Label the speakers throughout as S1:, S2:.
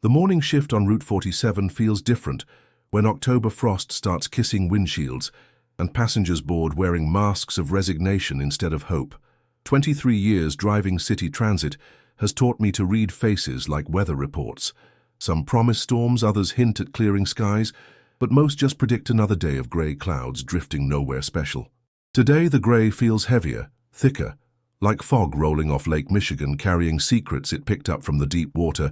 S1: The morning shift on Route 47 feels different when October frost starts kissing windshields and passengers board wearing masks of resignation instead of hope. 23 years driving city transit has taught me to read faces like weather reports. Some promise storms, others hint at clearing skies, but most just predict another day of grey clouds drifting nowhere special. Today the grey feels heavier, thicker, like fog rolling off Lake Michigan carrying secrets it picked up from the deep water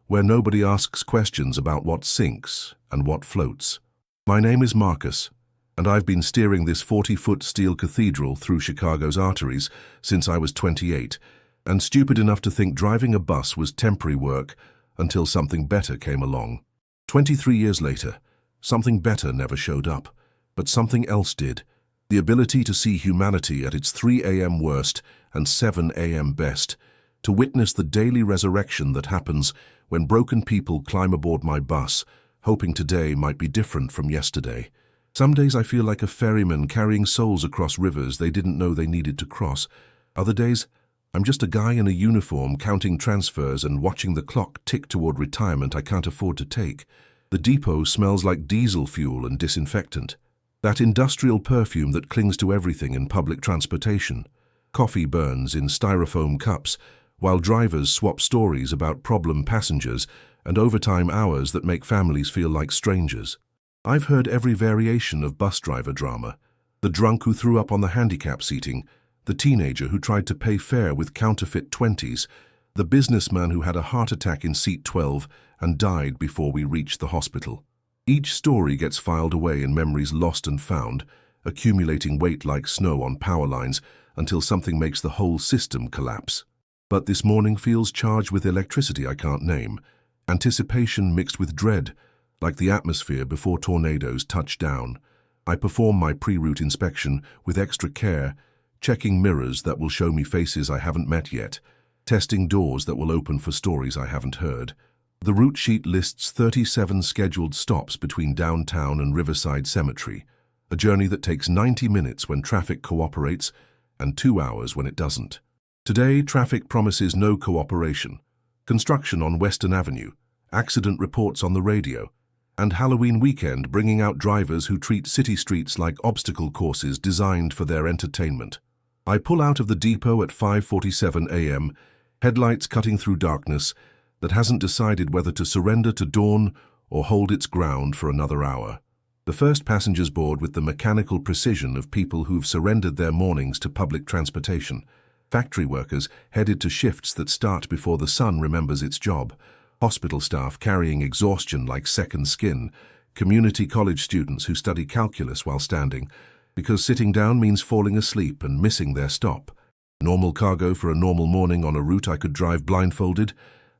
S1: where nobody asks questions about what sinks and what floats. My name is Marcus, and I've been steering this 40-foot steel cathedral through Chicago's arteries since I was 28, and stupid enough to think driving a bus was temporary work until something better came along. 23 years later, something better never showed up, but something else did. The ability to see humanity at its 3 a.m. worst and 7 a.m. best, to witness the daily resurrection that happens when broken people climb aboard my bus, hoping today might be different from yesterday. Some days I feel like a ferryman carrying souls across rivers they didn't know they needed to cross. Other days, I'm just a guy in a uniform counting transfers and watching the clock tick toward retirement I can't afford to take. The depot smells like diesel fuel and disinfectant, that industrial perfume that clings to everything in public transportation. Coffee burns in styrofoam cups, while drivers swap stories about problem passengers and overtime hours that make families feel like strangers. I've heard every variation of bus driver drama. The drunk who threw up on the handicap seating, the teenager who tried to pay fare with counterfeit 20s, the businessman who had a heart attack in seat 12 and died before we reached the hospital. Each story gets filed away in memories lost and found, accumulating weight like snow on power lines until something makes the whole system collapse. But this morning feels charged with electricity I can't name, anticipation mixed with dread, like the atmosphere before tornadoes touch down. I perform my pre-route inspection with extra care, checking mirrors that will show me faces I haven't met yet, testing doors that will open for stories I haven't heard. The route sheet lists 37 scheduled stops between downtown and Riverside Cemetery, a journey that takes 90 minutes when traffic cooperates and 2 hours when it doesn't. Today, traffic promises no cooperation. Construction on Western Avenue, accident reports on the radio, and Halloween weekend bringing out drivers who treat city streets like obstacle courses designed for their entertainment. I pull out of the depot at 5:47 a.m., headlights cutting through darkness that hasn't decided whether to surrender to dawn or hold its ground for another hour. The first passengers board with the mechanical precision of people who've surrendered their mornings to public transportation. Factory workers headed to shifts that start before the sun remembers its job. Hospital staff carrying exhaustion like second skin. Community college students who study calculus while standing, because sitting down means falling asleep and missing their stop. Normal cargo for a normal morning on a route I could drive blindfolded.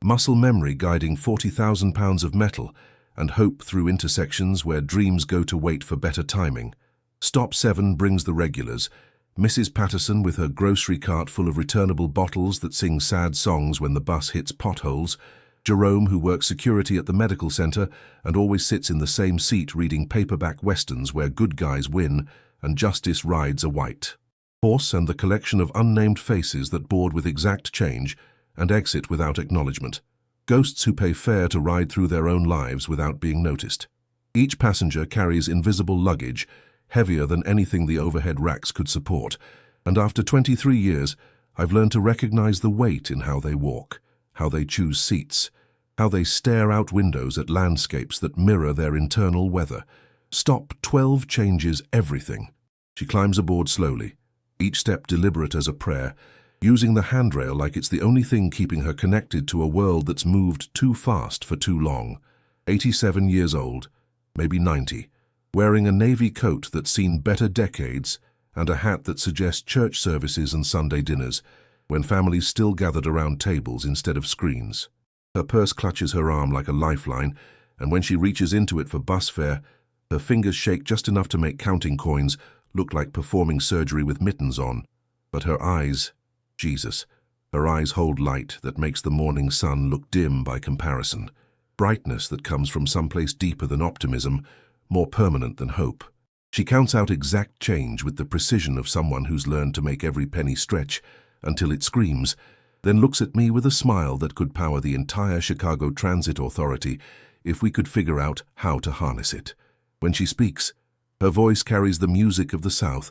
S1: Muscle memory guiding 40,000 pounds of metal, and hope through intersections where dreams go to wait for better timing. Stop 7 brings the regulars. Mrs. Patterson with her grocery cart full of returnable bottles that sing sad songs when the bus hits potholes. Jerome, who works security at the medical center and always sits in the same seat reading paperback westerns where good guys win and justice rides a white horse, and the collection of unnamed faces that board with exact change and exit without acknowledgement. Ghosts who pay fare to ride through their own lives without being noticed. Each passenger carries invisible luggage, heavier than anything the overhead racks could support, and after 23 years, I've learned to recognize the weight in how they walk, how they choose seats, how they stare out windows at landscapes that mirror their internal weather. Stop 12 changes everything. She climbs aboard slowly, each step deliberate as a prayer, using the handrail like it's the only thing keeping her connected to a world that's moved too fast for too long. 87 years old, maybe 90, wearing a navy coat that's seen better decades and a hat that suggests church services and Sunday dinners, when families still gathered around tables instead of screens. Her purse clutches her arm like a lifeline, and when she reaches into it for bus fare, her fingers shake just enough to make counting coins look like performing surgery with mittens on. But her eyes, Jesus, her eyes hold light that makes the morning sun look dim by comparison. Brightness that comes from someplace deeper than optimism, more permanent than hope. She counts out exact change with the precision of someone who's learned to make every penny stretch until it screams, then looks at me with a smile that could power the entire Chicago Transit Authority if we could figure out how to harness it. When she speaks, her voice carries the music of the South,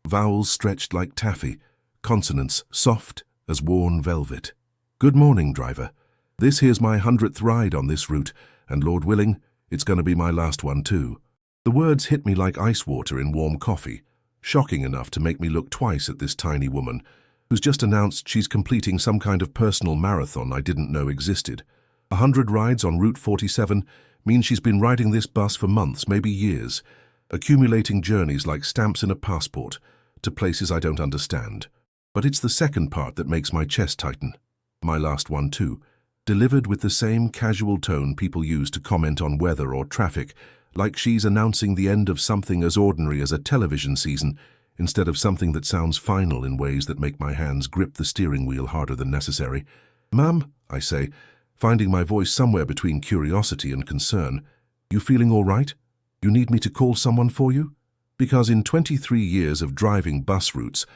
S1: vowels stretched like taffy, consonants soft as worn velvet. Good morning, driver. This here's my 100th ride on this route, and Lord willing, it's going to be my last one too. The words hit me like ice water in warm coffee, shocking enough to make me look twice at this tiny woman, who's just announced she's completing some kind of personal marathon I didn't know existed. 100 rides on Route 47 means she's been riding this bus for months, maybe years, accumulating journeys like stamps in a passport to places I don't understand. But it's the second part that makes my chest tighten. My last one too, delivered with the same casual tone people use to comment on weather or traffic, like she's announcing the end of something as ordinary as a television season, instead of something that sounds final in ways that make my hands grip the steering wheel harder than necessary. Ma'am, I say, finding my voice somewhere between curiosity and concern, you feeling all right? You need me to call someone for you? Because in 23 years of driving bus routes,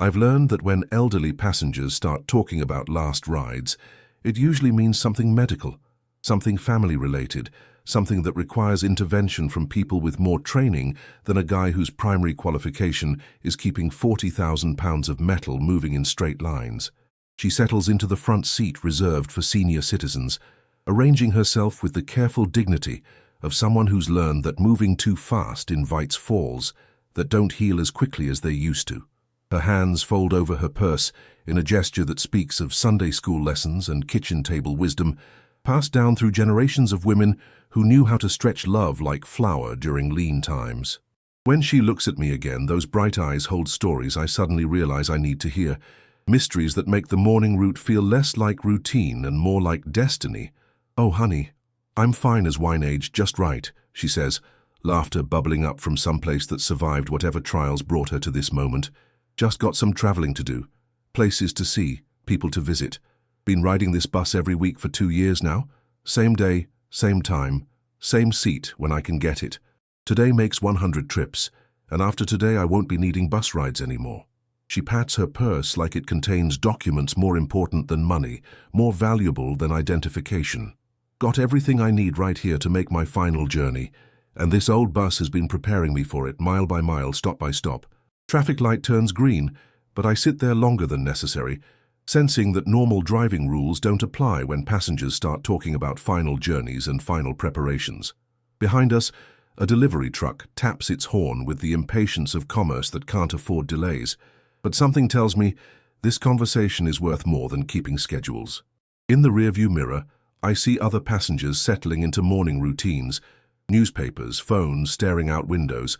S1: I've learned that when elderly passengers start talking about last rides, it usually means something medical, something family-related, something that requires intervention from people with more training than a guy whose primary qualification is keeping 40,000 pounds of metal moving in straight lines. She settles into the front seat reserved for senior citizens, arranging herself with the careful dignity of someone who's learned that moving too fast invites falls that don't heal as quickly as they used to. Her hands fold over her purse in a gesture that speaks of Sunday school lessons and kitchen table wisdom, passed down through generations of women who knew how to stretch love like flour during lean times. When she looks at me again, those bright eyes hold stories I suddenly realize I need to hear, mysteries that make the morning route feel less like routine and more like destiny. Oh, honey, I'm fine as wine aged just right, she says, laughter bubbling up from someplace that survived whatever trials brought her to this moment. Just got some traveling to do, places to see, people to visit. Been riding this bus every week for 2 years now. Same day, same time, same seat when I can get it. Today makes 100 trips, and after today I won't be needing bus rides anymore. She pats her purse like it contains documents more important than money, more valuable than identification. Got everything I need right here to make my final journey, and this old bus has been preparing me for it mile by mile, stop by stop. Traffic light turns green, but I sit there longer than necessary, sensing that normal driving rules don't apply when passengers start talking about final journeys and final preparations. Behind us, a delivery truck taps its horn with the impatience of commerce that can't afford delays. But something tells me this conversation is worth more than keeping schedules. In the rearview mirror, I see other passengers settling into morning routines, newspapers, phones staring out windows,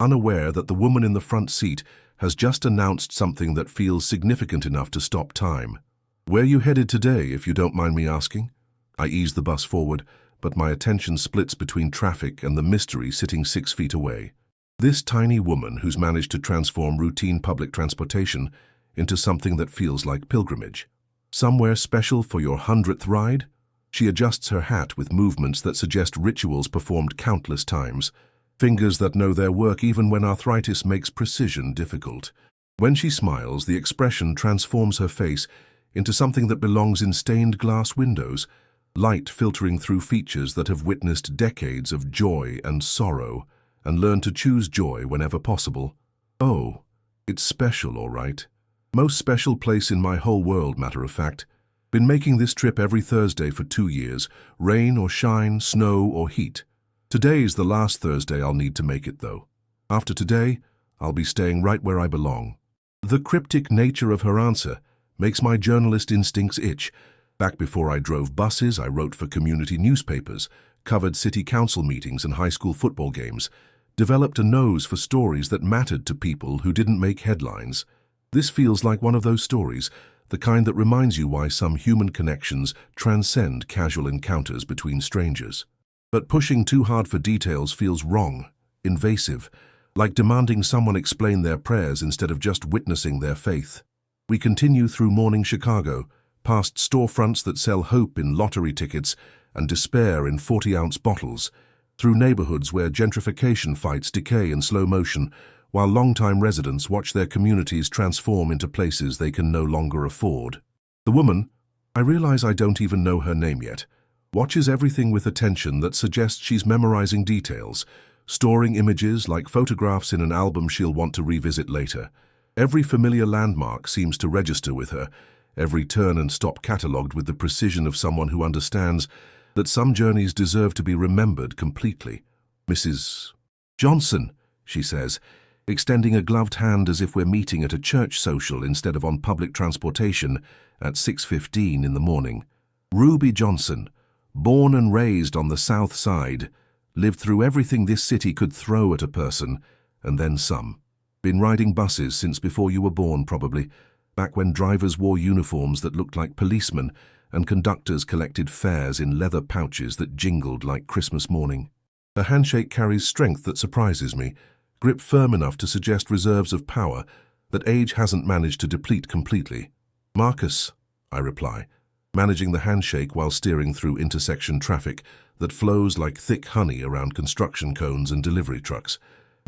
S1: unaware that the woman in the front seat has just announced something that feels significant enough to stop time. Where you headed today, if you don't mind me asking? I ease the bus forward, but my attention splits between traffic and the mystery sitting 6 feet away. This tiny woman who's managed to transform routine public transportation into something that feels like pilgrimage. Somewhere special for your 100th ride? She adjusts her hat with movements that suggest rituals performed countless times, fingers that know their work even when arthritis makes precision difficult. When she smiles, the expression transforms her face into something that belongs in stained glass windows, light filtering through features that have witnessed decades of joy and sorrow, and learned to choose joy whenever possible. Oh, it's special, all right. Most special place in my whole world, matter of fact. Been making this trip every Thursday for 2 years, rain or shine, snow or heat. Today is the last Thursday I'll need to make it, though. After today, I'll be staying right where I belong. The cryptic nature of her answer makes my journalist instincts itch. Back before I drove buses, I wrote for community newspapers, covered city council meetings and high school football games, developed a nose for stories that mattered to people who didn't make headlines. This feels like one of those stories, the kind that reminds you why some human connections transcend casual encounters between strangers. But pushing too hard for details feels wrong, invasive, like demanding someone explain their prayers instead of just witnessing their faith. We continue through morning Chicago, past storefronts that sell hope in lottery tickets and despair in 40-ounce bottles, through neighborhoods where gentrification fights decay in slow motion, while longtime residents watch their communities transform into places they can no longer afford. The woman, I realize I don't even know her name yet, watches everything with attention that suggests she's memorizing details, storing images like photographs in an album she'll want to revisit later. Every familiar landmark seems to register with her, every turn and stop catalogued with the precision of someone who understands that some journeys deserve to be remembered completely. Mrs. Johnson, she says, extending a gloved hand as if we're meeting at a church social instead of on public transportation at 6:15 in the morning. Ruby Johnson, born and raised on the South Side, lived through everything this city could throw at a person, and then some. Been riding buses since before you were born, probably, back when drivers wore uniforms that looked like policemen and conductors collected fares in leather pouches that jingled like Christmas morning. Her handshake carries strength that surprises me, grip firm enough to suggest reserves of power that age hasn't managed to deplete completely. Marcus, I reply, managing the handshake while steering through intersection traffic that flows like thick honey around construction cones and delivery trucks.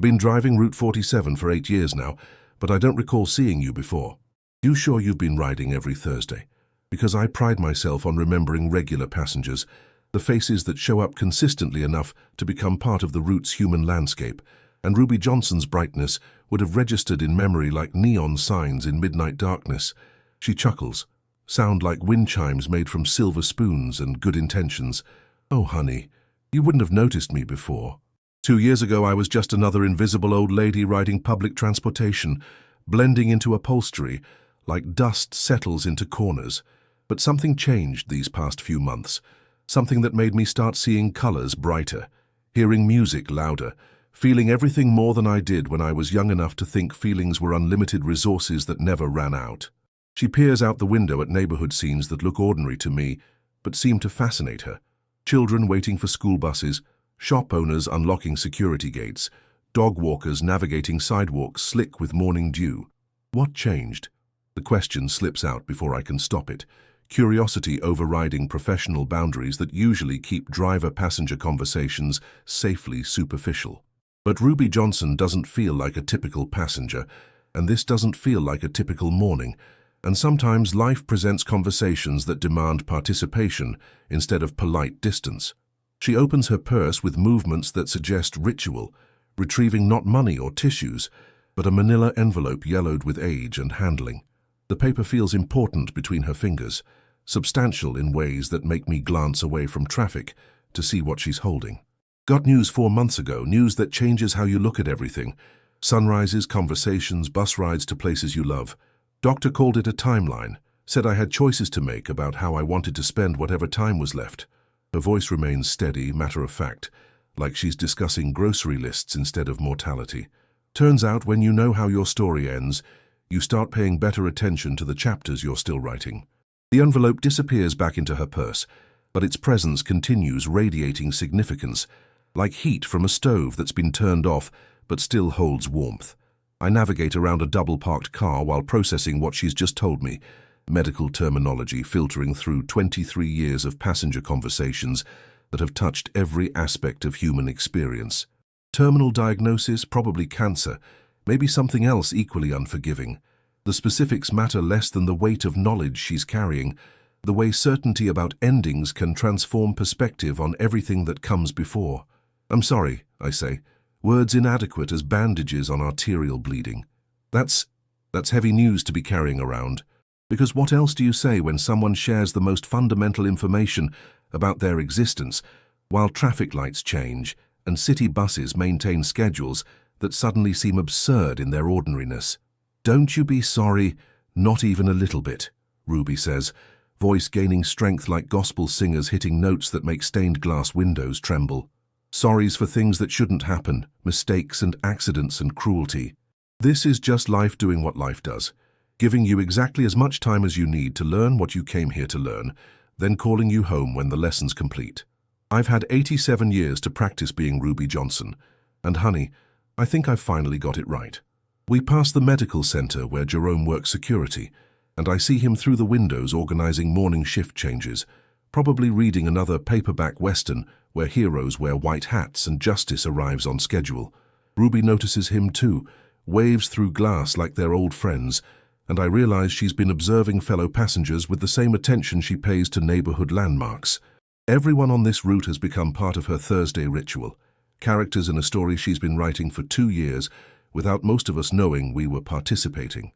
S1: Been driving Route 47 for 8 years now, but I don't recall seeing you before. You sure you've been riding every Thursday? Because I pride myself on remembering regular passengers, the faces that show up consistently enough to become part of the route's human landscape, and Ruby Johnson's brightness would have registered in memory like neon signs in midnight darkness. She chuckles, sound like wind chimes made from silver spoons and good intentions. Oh, honey, you wouldn't have noticed me before. 2 years ago, I was just another invisible old lady riding public transportation, blending into upholstery, like dust settles into corners. But something changed these past few months, something that made me start seeing colors brighter, hearing music louder, feeling everything more than I did when I was young enough to think feelings were unlimited resources that never ran out. She peers out the window at neighborhood scenes that look ordinary to me, but seem to fascinate her. Children waiting for school buses, shop owners unlocking security gates, dog walkers navigating sidewalks slick with morning dew. What changed? The question slips out before I can stop it, curiosity overriding professional boundaries that usually keep driver-passenger conversations safely superficial. But Ruby Johnson doesn't feel like a typical passenger, and this doesn't feel like a typical morning, and sometimes life presents conversations that demand participation instead of polite distance. She opens her purse with movements that suggest ritual, retrieving not money or tissues, but a manila envelope yellowed with age and handling. The paper feels important between her fingers, substantial in ways that make me glance away from traffic to see what she's holding. Got news 4 months ago, news that changes how you look at everything. Sunrises, conversations, bus rides to places you love. Doctor called it a timeline, said I had choices to make about how I wanted to spend whatever time was left. Her voice remains steady, matter-of-fact, like she's discussing grocery lists instead of mortality. Turns out when you know how your story ends, you start paying better attention to the chapters you're still writing. The envelope disappears back into her purse, but its presence continues radiating significance, like heat from a stove that's been turned off but still holds warmth. I navigate around a double-parked car while processing what she's just told me, medical terminology filtering through 23 years of passenger conversations that have touched every aspect of human experience. Terminal diagnosis, probably cancer, maybe something else equally unforgiving. The specifics matter less than the weight of knowledge she's carrying, the way certainty about endings can transform perspective on everything that comes before. I'm sorry, I say, words inadequate as bandages on arterial bleeding. That's heavy news to be carrying around. Because what else do you say when someone shares the most fundamental information about their existence, while traffic lights change and city buses maintain schedules that suddenly seem absurd in their ordinariness? Don't you be sorry, not even a little bit, Ruby says, voice gaining strength like gospel singers hitting notes that make stained glass windows tremble. Sorries for things that shouldn't happen, mistakes and accidents and cruelty. This is just life doing what life does, giving you exactly as much time as you need to learn what you came here to learn, then calling you home when the lesson's complete. I've had 87 years to practice being Ruby Johnson, and honey, I think I've finally got it right. We pass the medical center where Jerome works security, and I see him through the windows organizing morning shift changes, probably reading another paperback western where heroes wear white hats and justice arrives on schedule. Ruby notices him too, waves through glass like they're old friends, and I realize she's been observing fellow passengers with the same attention she pays to neighborhood landmarks. Everyone on this route has become part of her Thursday ritual, characters in a story she's been writing for 2 years without most of us knowing we were participating.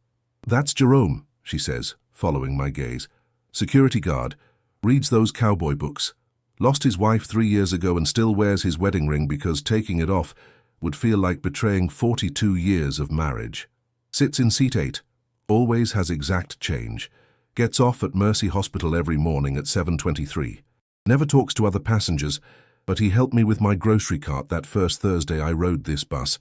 S1: "That's Jerome," she says, following my gaze. "Security guard, reads those cowboy books. Lost his wife 3 years ago and still wears his wedding ring because taking it off would feel like betraying 42 years of marriage. Sits in seat 8, always has exact change. Gets off at Mercy Hospital every morning at 7:23. Never talks to other passengers, but he helped me with my grocery cart that first Thursday I rode this bus,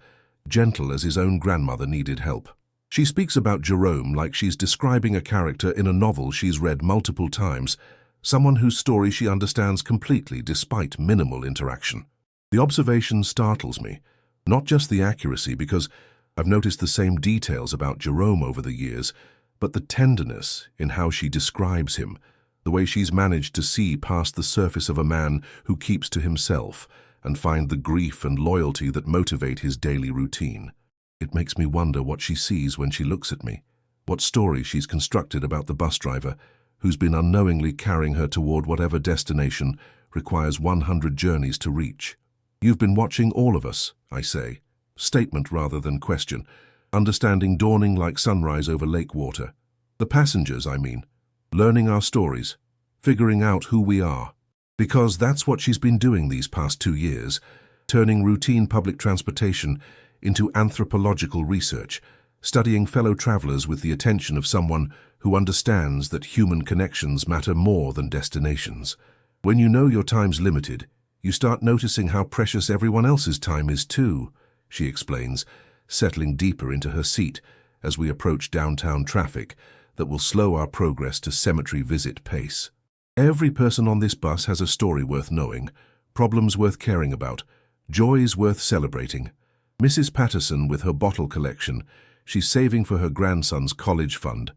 S1: gentle as his own grandmother needed help." She speaks about Jerome like she's describing a character in a novel she's read multiple times, someone whose story she understands completely despite minimal interaction. The observation startles me, not just the accuracy, because I've noticed the same details about Jerome over the years, but the tenderness in how she describes him, the way she's managed to see past the surface of a man who keeps to himself and find the grief and loyalty that motivate his daily routine. It makes me wonder what she sees when she looks at me, what story she's constructed about the bus driver who's been unknowingly carrying her toward whatever destination requires 100 journeys to reach. "You've been watching all of us," I say, statement rather than question, understanding dawning like sunrise over lake water. The passengers, I mean, learning our stories, figuring out who we are. Because that's what she's been doing these past 2 years, turning routine public transportation into anthropological research, studying fellow travelers with the attention of someone who understands that human connections matter more than destinations. When you know your time's limited, you start noticing how precious everyone else's time is too, she explains, settling deeper into her seat as we approach downtown traffic that will slow our progress to cemetery visit pace. Every person on this bus has a story worth knowing, problems worth caring about, joys worth celebrating. Mrs. Patterson with her bottle collection, she's saving for her grandson's college fund,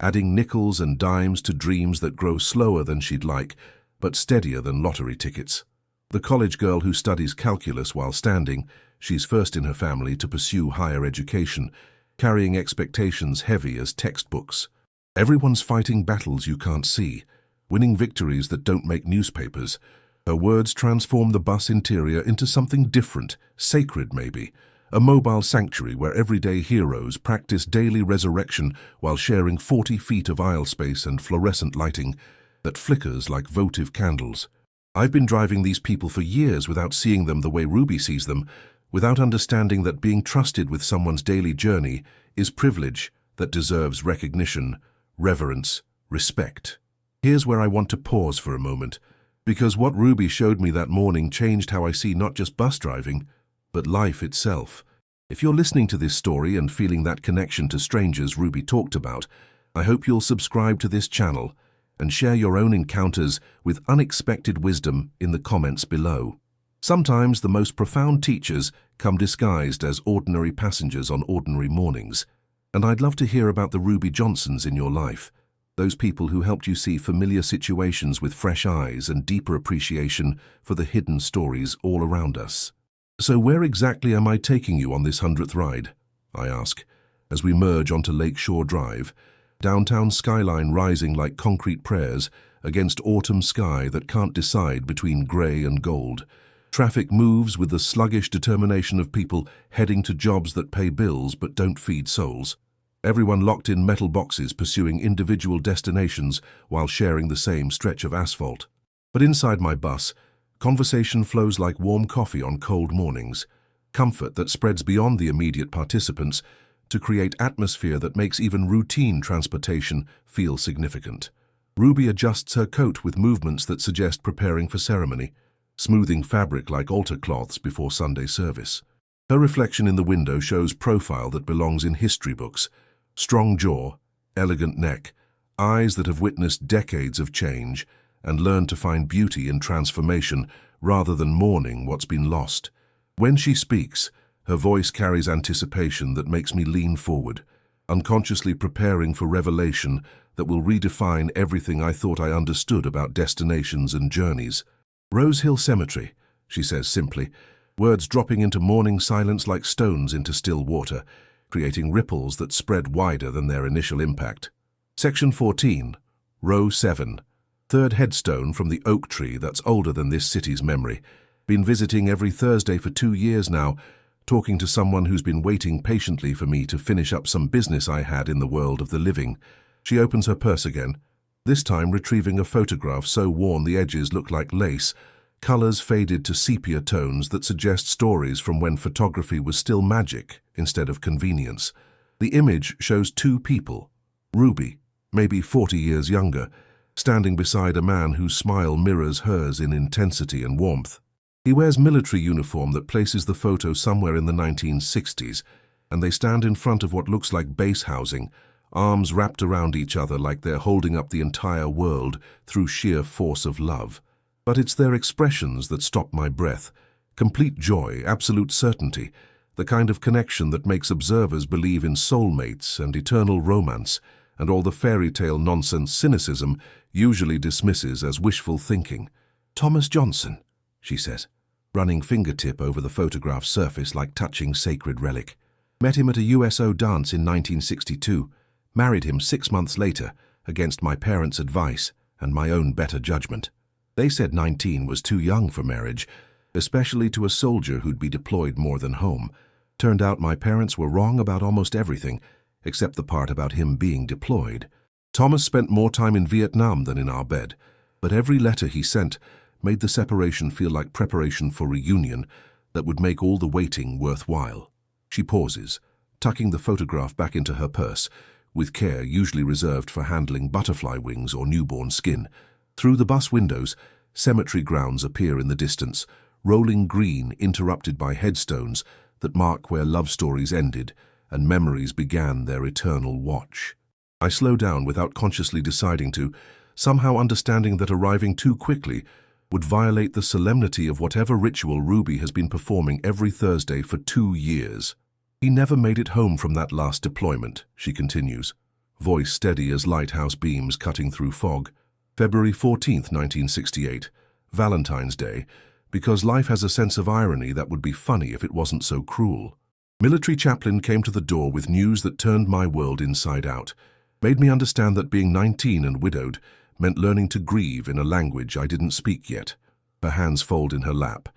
S1: adding nickels and dimes to dreams that grow slower than she'd like, but steadier than lottery tickets. The college girl who studies calculus while standing, she's first in her family to pursue higher education, carrying expectations heavy as textbooks. Everyone's fighting battles you can't see, winning victories that don't make newspapers. Her words transform the bus interior into something different, sacred maybe, a mobile sanctuary where everyday heroes practice daily resurrection while sharing 40 feet of aisle space and fluorescent lighting that flickers like votive candles. I've been driving these people for years without seeing them the way Ruby sees them, without understanding that being trusted with someone's daily journey is privilege that deserves recognition, reverence, respect. Here's where I want to pause for a moment, because what Ruby showed me that morning changed how I see not just bus driving, but life itself. If you're listening to this story and feeling that connection to strangers Ruby talked about, I hope you'll subscribe to this channel and share your own encounters with unexpected wisdom in the comments below. Sometimes the most profound teachers come disguised as ordinary passengers on ordinary mornings, and I'd love to hear about the Ruby Johnsons in your life, those people who helped you see familiar situations with fresh eyes and deeper appreciation for the hidden stories all around us. "So where exactly am I taking you on this 100th ride?" I ask, as we merge onto Lakeshore Drive, downtown skyline rising like concrete prayers against autumn sky that can't decide between grey and gold. Traffic moves with the sluggish determination of people heading to jobs that pay bills but don't feed souls. Everyone locked in metal boxes pursuing individual destinations while sharing the same stretch of asphalt. But inside my bus, conversation flows like warm coffee on cold mornings, comfort that spreads beyond the immediate participants to create atmosphere that makes even routine transportation feel significant. Ruby adjusts her coat with movements that suggest preparing for ceremony, smoothing fabric like altar cloths before Sunday service. Her reflection in the window shows profile that belongs in history books, strong jaw, elegant neck, eyes that have witnessed decades of change and learned to find beauty in transformation rather than mourning what's been lost. When she speaks, her voice carries anticipation that makes me lean forward, unconsciously preparing for revelation that will redefine everything I thought I understood about destinations and journeys. "Rose Hill Cemetery," she says simply, words dropping into morning silence like stones into still water. creating ripples that spread wider than their initial impact. Section 14, Row 7. Third headstone from the oak tree that's older than this city's memory. Been visiting every Thursday for 2 years now, talking to someone who's been waiting patiently for me to finish up some business I had in the world of the living. She opens her purse again, this time retrieving a photograph so worn the edges look like lace, colors faded to sepia tones that suggest stories from when photography was still magic instead of convenience. The image shows 2 people. Ruby, maybe 40 years younger, standing beside a man whose smile mirrors hers in intensity and warmth. He wears military uniform that places the photo somewhere in the 1960s, and they stand in front of what looks like base housing, arms wrapped around each other like they're holding up the entire world through sheer force of love. But it's their expressions that stop my breath. Complete joy, absolute certainty, the kind of connection that makes observers believe in soulmates and eternal romance, and all the fairy tale nonsense cynicism usually dismisses as wishful thinking. "Thomas Johnson," she says, running fingertip over the photograph's surface like touching sacred relic. "Met him at a USO dance in 1962. Married him 6 months later, against my parents' advice and my own better judgment. They said 19 was too young for marriage, especially to a soldier who'd be deployed more than home. Turned out my parents were wrong about almost everything, except the part about him being deployed. Thomas spent more time in Vietnam than in our bed, but every letter he sent made the separation feel like preparation for reunion that would make all the waiting worthwhile." She pauses, tucking the photograph back into her purse, with care usually reserved for handling butterfly wings or newborn skin. Through the bus windows, cemetery grounds appear in the distance, rolling green interrupted by headstones that mark where love stories ended and memories began their eternal watch. I slow down without consciously deciding to, somehow understanding that arriving too quickly would violate the solemnity of whatever ritual Ruby has been performing every Thursday for 2 years. "He never made it home from that last deployment," she continues, voice steady as lighthouse beams cutting through fog. "February 14th, 1968, Valentine's Day, because life has a sense of irony that would be funny if it wasn't so cruel. Military chaplain came to the door with news that turned my world inside out, made me understand that being 19 and widowed meant learning to grieve in a language I didn't speak yet." Her hands fold in her lap,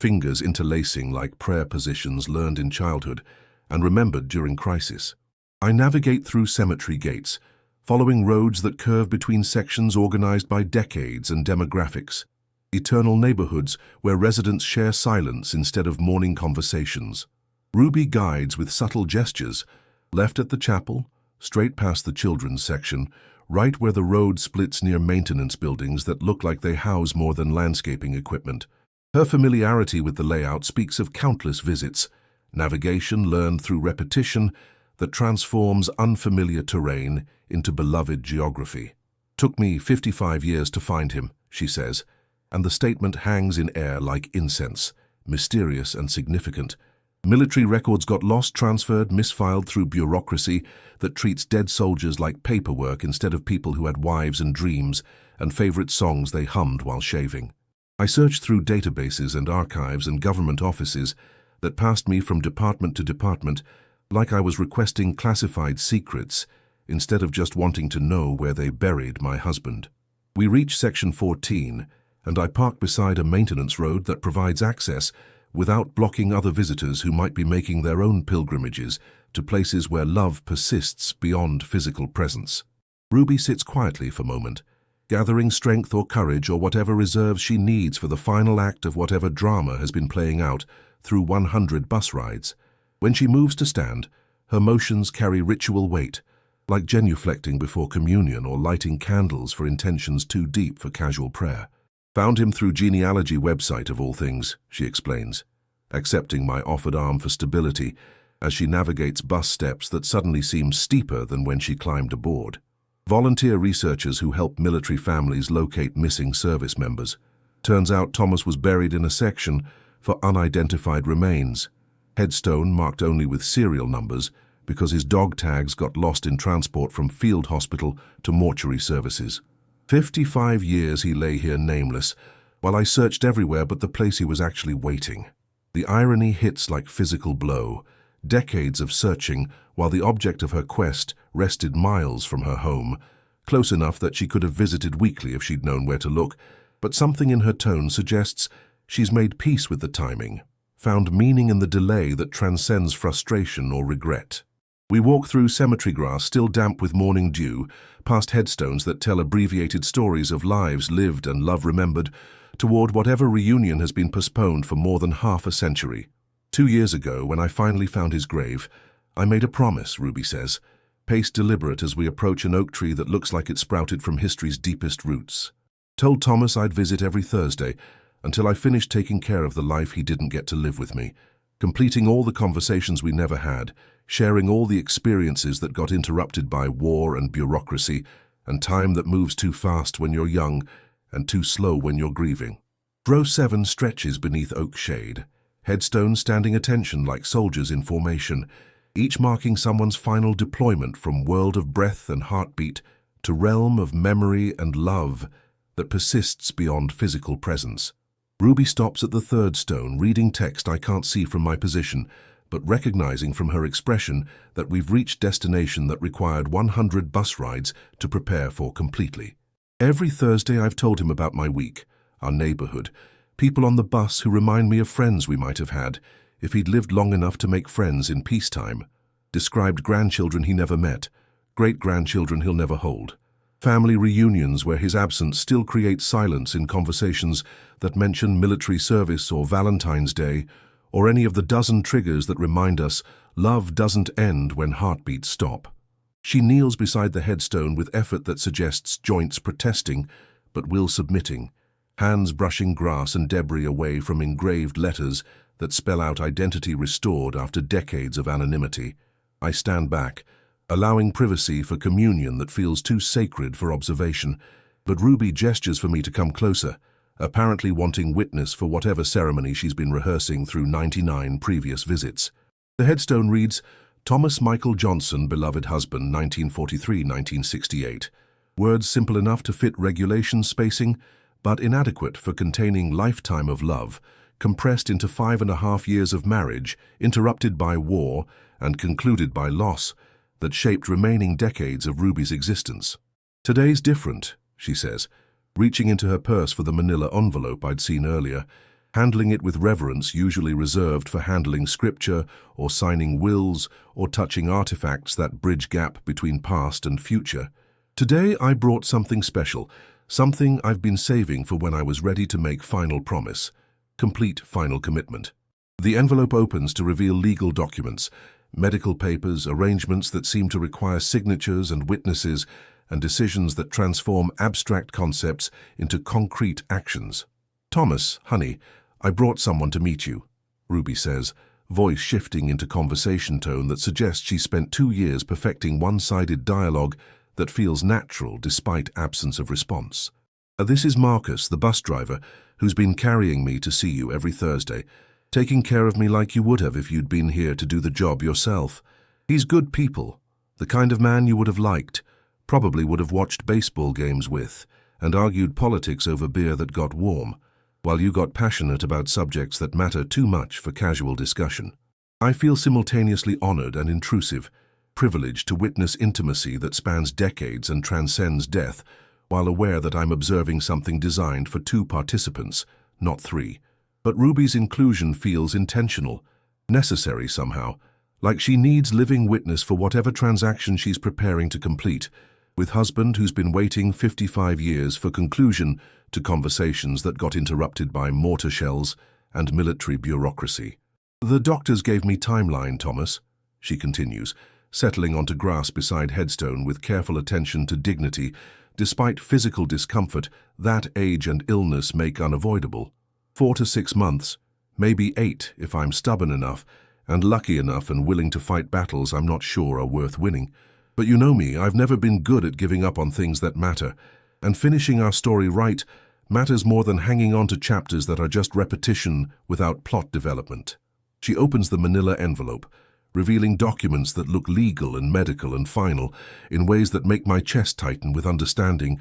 S1: fingers interlacing like prayer positions learned in childhood and remembered during crisis. I navigate through cemetery gates, following roads that curve between sections organized by decades and demographics. Eternal neighborhoods where residents share silence instead of morning conversations. Ruby guides with subtle gestures, left at the chapel, straight past the children's section, right where the road splits near maintenance buildings that look like they house more than landscaping equipment. Her familiarity with the layout speaks of countless visits, navigation learned through repetition that transforms unfamiliar terrain into beloved geography. "Took me 55 years to find him," she says, and the statement hangs in air like incense, mysterious and significant. Military records got lost, transferred, misfiled through bureaucracy that treats dead soldiers like paperwork instead of people who had wives and dreams and favorite songs they hummed while shaving. I searched through databases and archives and government offices that passed me from department to department like I was requesting classified secrets instead of just wanting to know where they buried my husband. We reach Section 14, and I park beside a maintenance road that provides access without blocking other visitors who might be making their own pilgrimages to places where love persists beyond physical presence. Ruby sits quietly for a moment, gathering strength or courage or whatever reserves she needs for the final act of whatever drama has been playing out through 100 bus rides. When she moves to stand, her motions carry ritual weight, like genuflecting before communion or lighting candles for intentions too deep for casual prayer. "Found him through genealogy website of all things," she explains, accepting my offered arm for stability as she navigates bus steps that suddenly seem steeper than when she climbed aboard. Volunteer researchers who help military families locate missing service members. Turns out Thomas was buried in a section for unidentified remains. Headstone marked only with serial numbers because his dog tags got lost in transport from field hospital to mortuary services. 55 years he lay here nameless, while I searched everywhere but the place he was actually waiting. The irony hits like physical blow, decades of searching while the object of her quest rested miles from her home, close enough that she could have visited weekly if she'd known where to look, but something in her tone suggests she's made peace with the timing, found meaning in the delay that transcends frustration or regret. We walk through cemetery grass still damp with morning dew, past headstones that tell abbreviated stories of lives lived and love remembered, toward whatever reunion has been postponed for more than half a century. 2 years ago, when I finally found his grave, I made a promise, Ruby says, paced deliberate as we approach an oak tree that looks like it sprouted from history's deepest roots. Told Thomas I'd visit every Thursday until I finished taking care of the life he didn't get to live with me, completing all the conversations we never had, sharing all the experiences that got interrupted by war and bureaucracy and time that moves too fast when you're young and too slow when you're grieving. Row 7 stretches beneath oak shade, headstones standing attention like soldiers in formation, each marking someone's final deployment from world of breath and heartbeat to realm of memory and love that persists beyond physical presence. Ruby stops at the third stone, reading text I can't see from my position, but recognizing from her expression that we've reached destination that required 100 bus rides to prepare for completely. Every Thursday I've told him about my week, our neighborhood, people on the bus who remind me of friends we might have had if he'd lived long enough to make friends in peacetime, described grandchildren he never met, great-grandchildren he'll never hold, family reunions where his absence still creates silence in conversations that mention military service or Valentine's Day, or any of the dozen triggers that remind us love doesn't end when heartbeats stop. She kneels beside the headstone with effort that suggests joints protesting, but will submitting, hands brushing grass and debris away from engraved letters that spell out identity restored after decades of anonymity. I stand back, allowing privacy for communion that feels too sacred for observation, but Ruby gestures for me to come closer, apparently wanting witness for whatever ceremony she's been rehearsing through 99 previous visits. The headstone reads, Thomas Michael Johnson, beloved husband, 1943-1968. Words simple enough to fit regulation spacing, but inadequate for containing lifetime of love, compressed into 5.5 years of marriage, interrupted by war and concluded by loss, that shaped remaining decades of Ruby's existence. Today's different, she says, reaching into her purse for the manila envelope I'd seen earlier, handling it with reverence usually reserved for handling scripture or signing wills or touching artifacts that bridge gap between past and future. Today I brought something special, something I've been saving for when I was ready to make final promise, complete final commitment. The envelope opens to reveal legal documents, medical papers, arrangements that seem to require signatures and witnesses, and decisions that transform abstract concepts into concrete actions. Thomas, honey, I brought someone to meet you, Ruby says, voice shifting into conversation tone that suggests she spent 2 years perfecting one-sided dialogue that feels natural despite absence of response. This is Marcus, the bus driver, who's been carrying me to see you every Thursday, taking care of me like you would have if you'd been here to do the job yourself. He's good people, the kind of man you would have liked, probably would have watched baseball games with, and argued politics over beer that got warm, while you got passionate about subjects that matter too much for casual discussion. I feel simultaneously honored and intrusive, privileged to witness intimacy that spans decades and transcends death, while aware that I'm observing something designed for 2 participants, not 3. But Ruby's inclusion feels intentional, necessary somehow, like she needs living witness for whatever transaction she's preparing to complete, with husband who's been waiting 55 years for conclusion to conversations that got interrupted by mortar shells and military bureaucracy. The doctors gave me timeline, Thomas, she continues, settling onto grass beside headstone with careful attention to dignity, despite physical discomfort that age and illness make unavoidable. 4 to 6 months, maybe 8 if I'm stubborn enough, and lucky enough and willing to fight battles I'm not sure are worth winning. But you know me, I've never been good at giving up on things that matter, and finishing our story right matters more than hanging on to chapters that are just repetition without plot development. She opens the manila envelope, revealing documents that look legal and medical and final in ways that make my chest tighten with understanding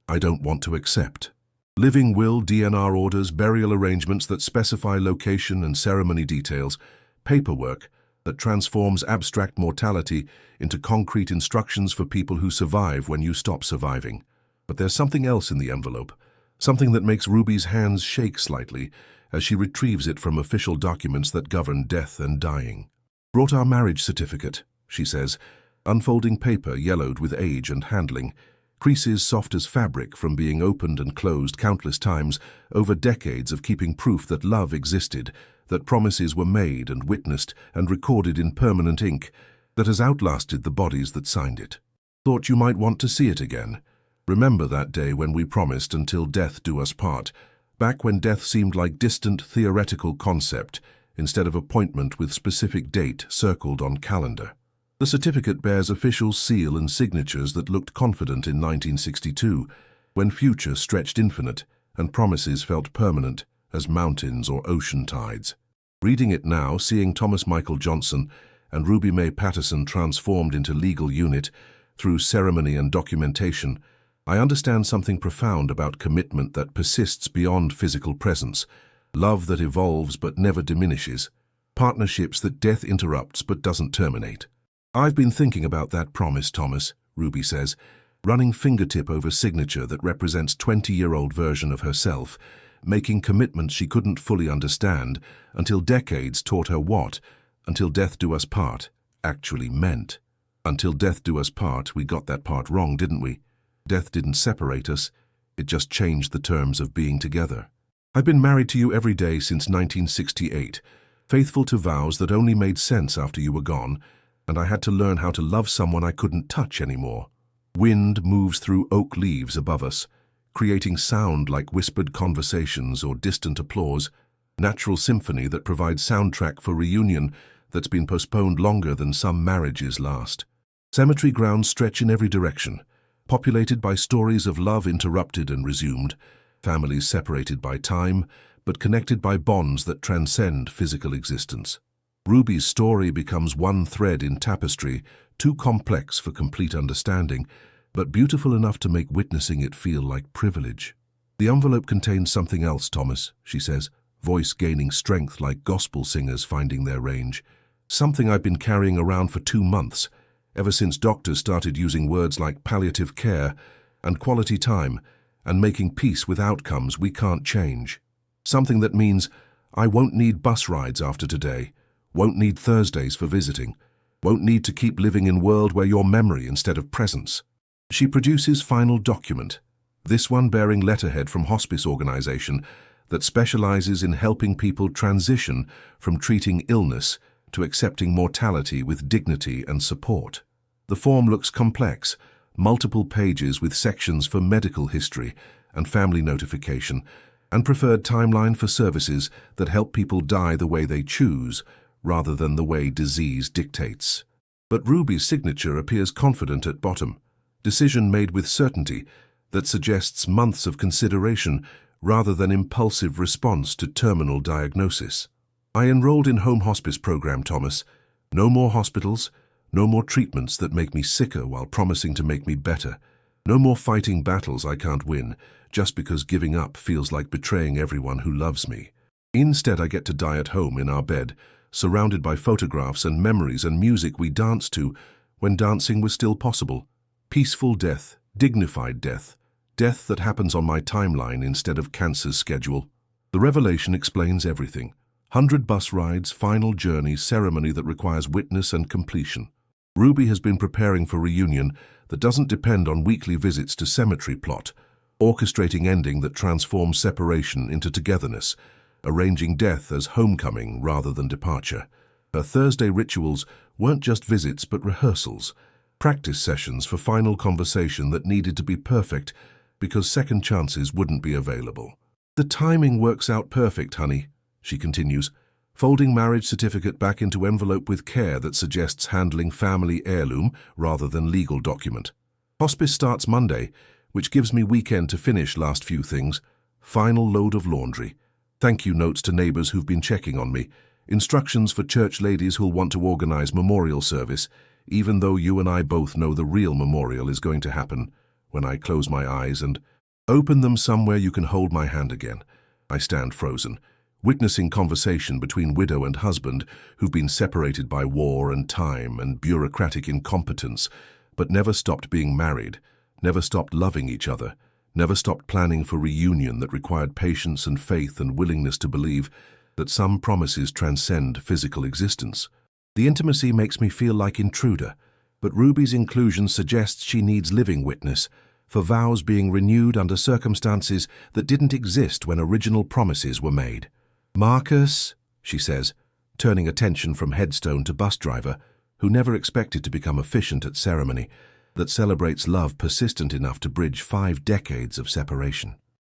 S1: I don't want to accept. Living will, DNR orders, burial arrangements that specify location and ceremony details, paperwork that transforms abstract mortality into concrete instructions for people who survive when you stop surviving. But there's something else in the envelope, something that makes Ruby's hands shake slightly as she retrieves it from official documents that govern death and dying. "Brought our marriage certificate," she says, unfolding paper yellowed with age and handling, creases soft as fabric from being opened and closed countless times over decades of keeping proof that love existed, that promises were made and witnessed and recorded in permanent ink, that has outlasted the bodies that signed it. "Thought you might want to see it again. Remember that day when we promised until death do us part, back when death seemed like distant theoretical concept instead of appointment with specific date circled on calendar." The certificate bears official seal and signatures that looked confident in 1962, when future stretched infinite and promises felt permanent as mountains or ocean tides. Reading it now, seeing Thomas Michael Johnson and Ruby Mae Patterson transformed into legal unit through ceremony and documentation, I understand something profound about commitment that persists beyond physical presence, love that evolves but never diminishes, partnerships that death interrupts but doesn't terminate. "I've been thinking about that promise, Thomas," Ruby says, running fingertip over signature that represents 20-year-old version of herself, making commitments she couldn't fully understand until decades taught her what, until death do us part, actually meant. Until death do us part, we got that part wrong, didn't we? Death didn't separate us, it just changed the terms of being together. "I've been married to you every day since 1968, faithful to vows that only made sense after you were gone, and I had to learn how to love someone I couldn't touch anymore. Wind moves through oak leaves above us, creating sound like whispered conversations or distant applause, natural symphony that provides soundtrack for reunion that's been postponed longer than some marriages last. Cemetery grounds stretch in every direction, populated by stories of love interrupted and resumed, families separated by time, but connected by bonds that transcend physical existence. Ruby's story becomes one thread in tapestry, too complex for complete understanding, but beautiful enough to make witnessing it feel like privilege. The envelope contains something else, Thomas, she says, voice gaining strength like gospel singers finding their range. Something I've been carrying around for 2 months, ever since doctors started using words like palliative care and quality time and making peace with outcomes we can't change. Something that means I won't need bus rides after today, won't need Thursdays for visiting, won't need to keep living in a world where you're memory instead of presence. She produces final document, this one bearing letterhead from hospice organization that specializes in helping people transition from treating illness to accepting mortality with dignity and support. The form looks complex, multiple pages with sections for medical history and family notification, and preferred timeline for services that help people die the way they choose, rather than the way disease dictates. But Ruby's signature appears confident at bottom, decision made with certainty that suggests months of consideration rather than impulsive response to terminal diagnosis. I enrolled in home hospice program, Thomas. No more hospitals, no more treatments that make me sicker while promising to make me better. No more fighting battles I can't win, just because giving up feels like betraying everyone who loves me. Instead, I get to die at home in our bed, surrounded by photographs and memories and music we danced to when dancing was still possible. Peaceful death, dignified death, death that happens on my timeline instead of cancer's schedule. The revelation explains everything. 100 bus rides, final journey, ceremony that requires witness and completion. Ruby has been preparing for reunion that doesn't depend on weekly visits to cemetery plot, orchestrating ending that transforms separation into togetherness, arranging death as homecoming rather than departure. Her Thursday rituals weren't just visits but rehearsals, practice sessions for final conversation that needed to be perfect because second chances wouldn't be available. "The timing works out perfect, honey," she continues, folding marriage certificate back into envelope with care that suggests handling family heirloom rather than legal document. "Hospice starts Monday, which gives me weekend to finish last few things. Final load of laundry. Thank you notes to neighbors who've been checking on me. Instructions for church ladies who'll want to organize memorial service, even though you and I both know the real memorial is going to happen when I close my eyes and open them somewhere you can hold my hand again. I stand frozen, witnessing conversation between widow and husband who've been separated by war and time and bureaucratic incompetence, but never stopped being married, never stopped loving each other, never stopped planning for reunion that required patience and faith and willingness to believe that some promises transcend physical existence. The intimacy makes me feel like intruder, but Ruby's inclusion suggests she needs living witness, for vows being renewed under circumstances that didn't exist when original promises were made. "Marcus," she says, turning attention from headstone to bus driver, who never expected to become efficient at ceremony that celebrates love persistent enough to bridge 5 decades of separation.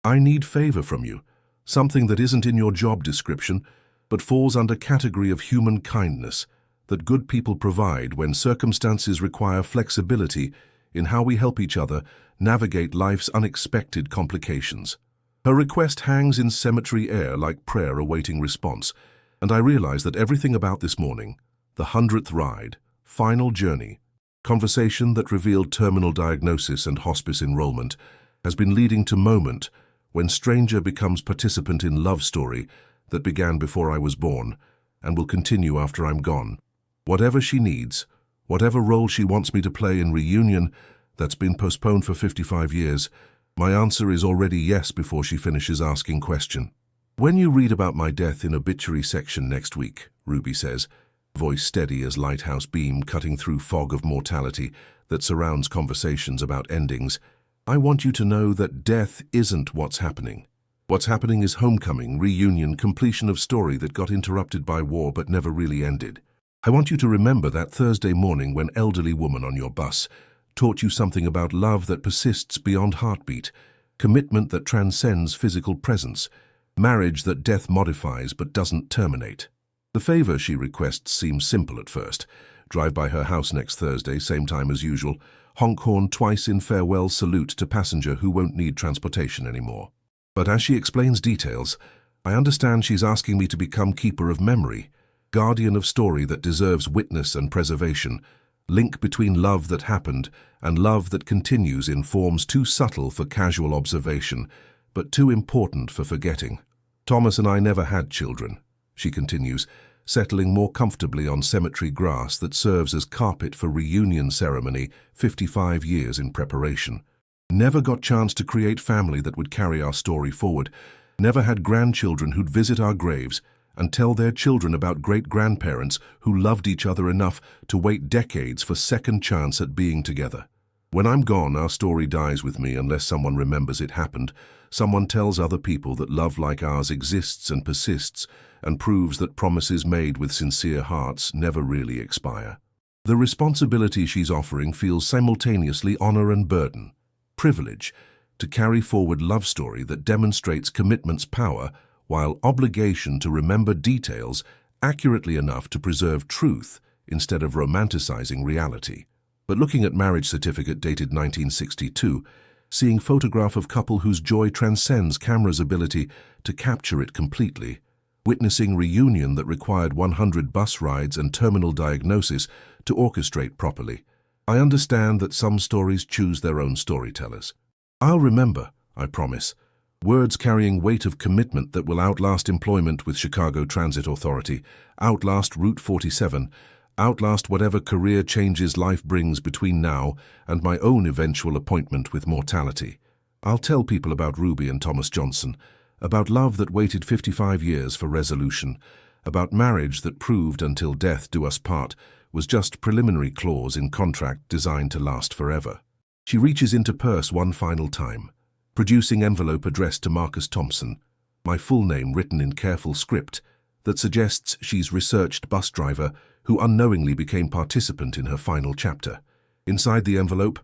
S1: "I need favor from you, something that isn't in your job description, but falls under category of human kindness that good people provide when circumstances require flexibility in how we help each other navigate life's unexpected complications." Her request hangs in cemetery air like prayer awaiting response, and I realize that everything about this morning, the 100th ride, final journey, conversation that revealed terminal diagnosis and hospice enrollment, has been leading to moment when stranger becomes participant in love story that began before I was born and will continue after I'm gone. Whatever she needs, whatever role she wants me to play in reunion that's been postponed for 55 years, my answer is already yes before she finishes asking question. "When you read about my death in obituary section next week," Ruby says, voice steady as lighthouse beam cutting through fog of mortality that surrounds conversations about endings, "I want you to know that death isn't what's happening. What's happening is homecoming, reunion, completion of story that got interrupted by war but never really ended. I want you to remember that Thursday morning when elderly woman on your bus taught you something about love that persists beyond heartbeat, commitment that transcends physical presence, marriage that death modifies but doesn't terminate." The favor she requests seems simple at first. Drive by her house next Thursday, same time as usual, honk horn twice in farewell salute to passenger who won't need transportation anymore. But as she explains details, I understand she's asking me to become keeper of memory, guardian of story that deserves witness and preservation, link between love that happened and love that continues in forms too subtle for casual observation, but too important for forgetting. "Thomas and I never had children," she continues, settling more comfortably on cemetery grass that serves as carpet for reunion ceremony 55 years in preparation. "Never got chance to create family that would carry our story forward, never had grandchildren who'd visit our graves and tell their children about great-grandparents who loved each other enough to wait decades for second chance at being together. When I'm gone, our story dies with me unless someone remembers it happened. Someone tells other people that love like ours exists and persists and proves that promises made with sincere hearts never really expire." The responsibility she's offering feels simultaneously honor and burden, privilege, to carry forward love story that demonstrates commitment's power while obligation to remember details accurately enough to preserve truth instead of romanticizing reality. But looking at marriage certificate dated 1962, seeing photograph of couple whose joy transcends camera's ability to capture it completely, witnessing reunion that required 100 bus rides and terminal diagnosis to orchestrate properly, I understand that some stories choose their own storytellers. I'll remember, I promise, words carrying weight of commitment that will outlast employment with Chicago Transit Authority, outlast Route 47, outlast whatever career changes life brings between now and my own eventual appointment with mortality. I'll tell people about Ruby and Thomas Johnson, about love that waited 55 years for resolution, about marriage that proved until death do us part was just preliminary clause in contract designed to last forever. She reaches into purse one final time, producing envelope addressed to Marcus Thompson, my full name written in careful script that suggests she's researched bus driver who unknowingly became participant in her final chapter. Inside the envelope,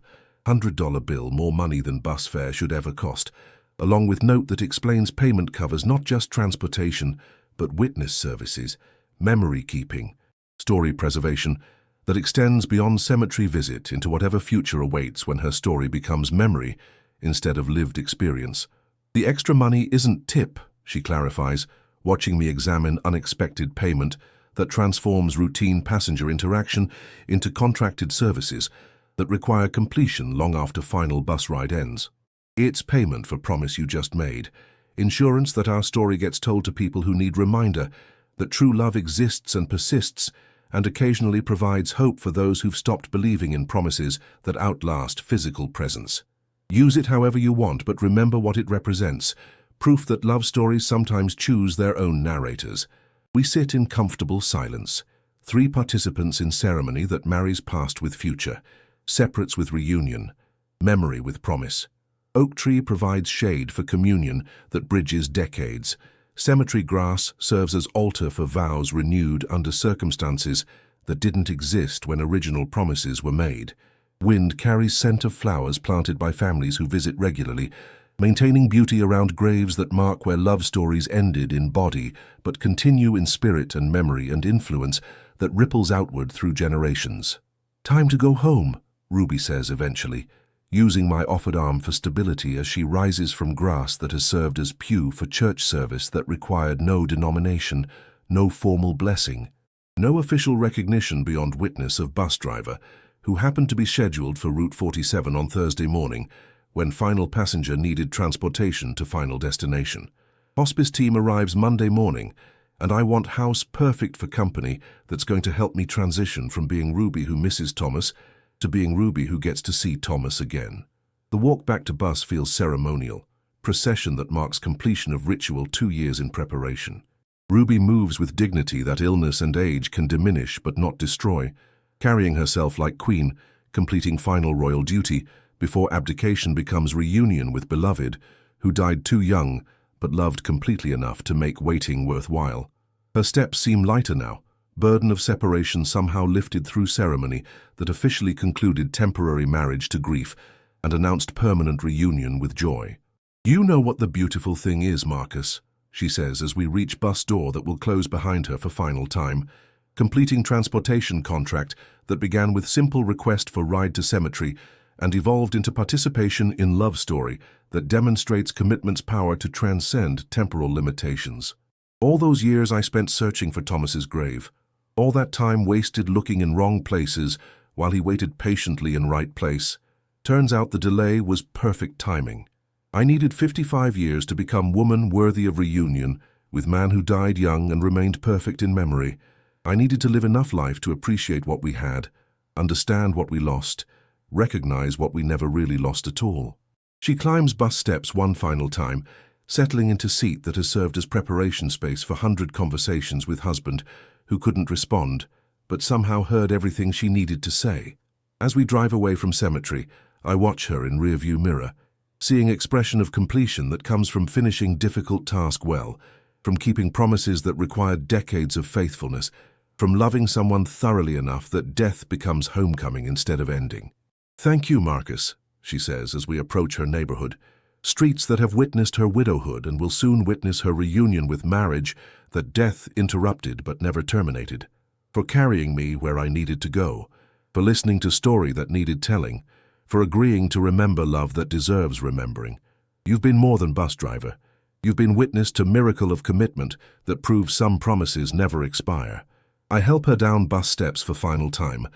S1: $100 bill, more money than bus fare should ever cost, along with note that explains payment covers not just transportation, but witness services, memory keeping, story preservation that extends beyond cemetery visit into whatever future awaits when her story becomes memory instead of lived experience. The extra money isn't tip, she clarifies, watching me examine unexpected payment that transforms routine passenger interaction into contracted services that require completion long after final bus ride ends. It's payment for promise you just made. insurance that our story gets told to people who need reminder that true love exists and persists, and occasionally provides hope for those who've stopped believing in promises that outlast physical presence. Use it however you want, but remember what it represents: proof that love stories sometimes choose their own narrators. We sit in comfortable silence, 3 participants in ceremony that marries past with future, separates with reunion, memory with promise. Oak tree provides shade for communion that bridges decades. Cemetery grass serves as altar for vows renewed under circumstances that didn't exist when original promises were made. Wind carries scent of flowers planted by families who visit regularly, maintaining beauty around graves that mark where love stories ended in body but continue in spirit and memory and influence that ripples outward through generations. "Time to go home," Ruby says eventually, using my offered arm for stability as she rises from grass that has served as pew for church service that required no denomination, no formal blessing, no official recognition beyond witness of bus driver, who happened to be scheduled for Route 47 on Thursday morning, when final passenger needed transportation to final destination. Hospice team arrives Monday morning, and I want house perfect for company that's going to help me transition from being Ruby who misses Thomas to being Ruby who gets to see Thomas again. The walk back to bus feels ceremonial, procession that marks completion of ritual 2 years in preparation. Ruby moves with dignity that illness and age can diminish but not destroy, carrying herself like queen, completing final royal duty before abdication becomes reunion with beloved, who died too young but loved completely enough to make waiting worthwhile. Her steps seem lighter now, burden of separation somehow lifted through ceremony that officially concluded temporary marriage to grief and announced permanent reunion with joy. "You know what the beautiful thing is, Marcus," she says as we reach bus door that will close behind her for final time, completing transportation contract that began with simple request for ride to cemetery and evolved into participation in love story that demonstrates commitment's power to transcend temporal limitations. All those years I spent searching for Thomas's grave, all that time wasted looking in wrong places while he waited patiently in right place. Turns out the delay was perfect timing. I needed 55 years to become woman worthy of reunion with man who died young and remained perfect in memory. I needed to live enough life to appreciate what we had, understand what we lost, recognize what we never really lost at all. She climbs bus steps one final time, settling into seat that has served as preparation space for 100 conversations with husband, who couldn't respond, but somehow heard everything she needed to say. As we drive away from cemetery, I watch her in rearview mirror, seeing expression of completion that comes from finishing difficult task well, from keeping promises that required decades of faithfulness, from loving someone thoroughly enough that death becomes homecoming instead of ending. "Thank you, Marcus," she says as we approach her neighborhood, streets that have witnessed her widowhood and will soon witness her reunion with marriage that death interrupted but never terminated, for carrying me where I needed to go, for listening to story that needed telling, for agreeing to remember love that deserves remembering. You've been more than bus driver. You've been witness to miracle of commitment that proves some promises never expire. I help her down bus steps for final time,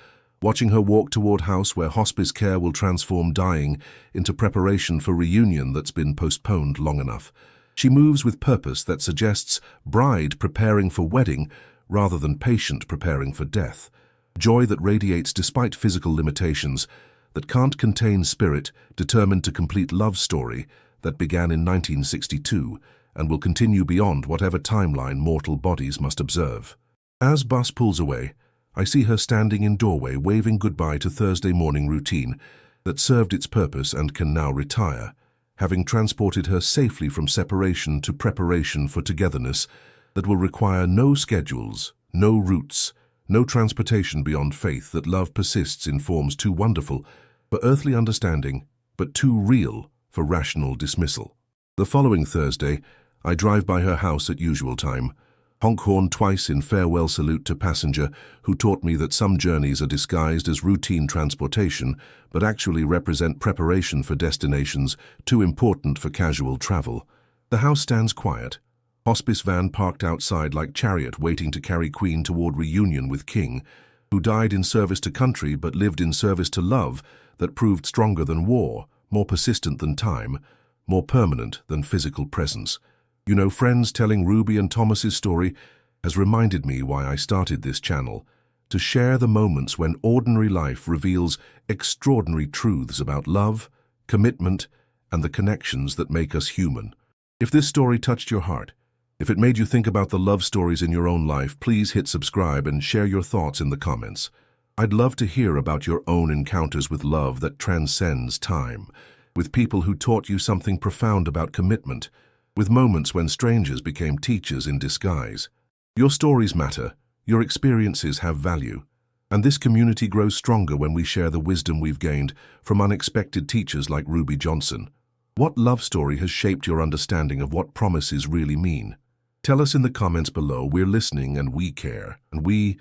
S1: watching her walk toward house where hospice care will transform dying into preparation for reunion that's been postponed long enough. She moves with purpose that suggests bride preparing for wedding rather than patient preparing for death. Joy that radiates despite physical limitations, that can't contain spirit determined to complete love story that began in 1962 and will continue beyond whatever timeline mortal bodies must observe. As bus pulls away, I see her standing in doorway waving goodbye to Thursday morning routine that served its purpose and can now retire, having transported her safely from separation to preparation for togetherness that will require no schedules, no routes, no transportation beyond faith that love persists in forms too wonderful for earthly understanding, but too real for rational dismissal. The following Thursday, I drive by her house at usual time, honk horn twice in farewell salute to passenger who taught me that some journeys are disguised as routine transportation but actually represent preparation for destinations too important for casual travel. The house stands quiet, hospice van parked outside like chariot waiting to carry Queen toward reunion with King, who died in service to country but lived in service to love that proved stronger than war, more persistent than time, more permanent than physical presence. You know, friends, telling Ruby and Thomas's story has reminded me why I started this channel, to share the moments when ordinary life reveals extraordinary truths about love, commitment, and the connections that make us human. If this story touched your heart, if it made you think about the love stories in your own life, please hit subscribe and share your thoughts in the comments. I'd love to hear about your own encounters with love that transcends time, with people who taught you something profound about commitment, with moments when strangers became teachers in disguise. Your stories matter, your experiences have value, and this community grows stronger when we share the wisdom we've gained from unexpected teachers like Ruby Johnson. What love story has shaped your understanding of what promises really mean? Tell us in the comments below. We're listening and we care, and we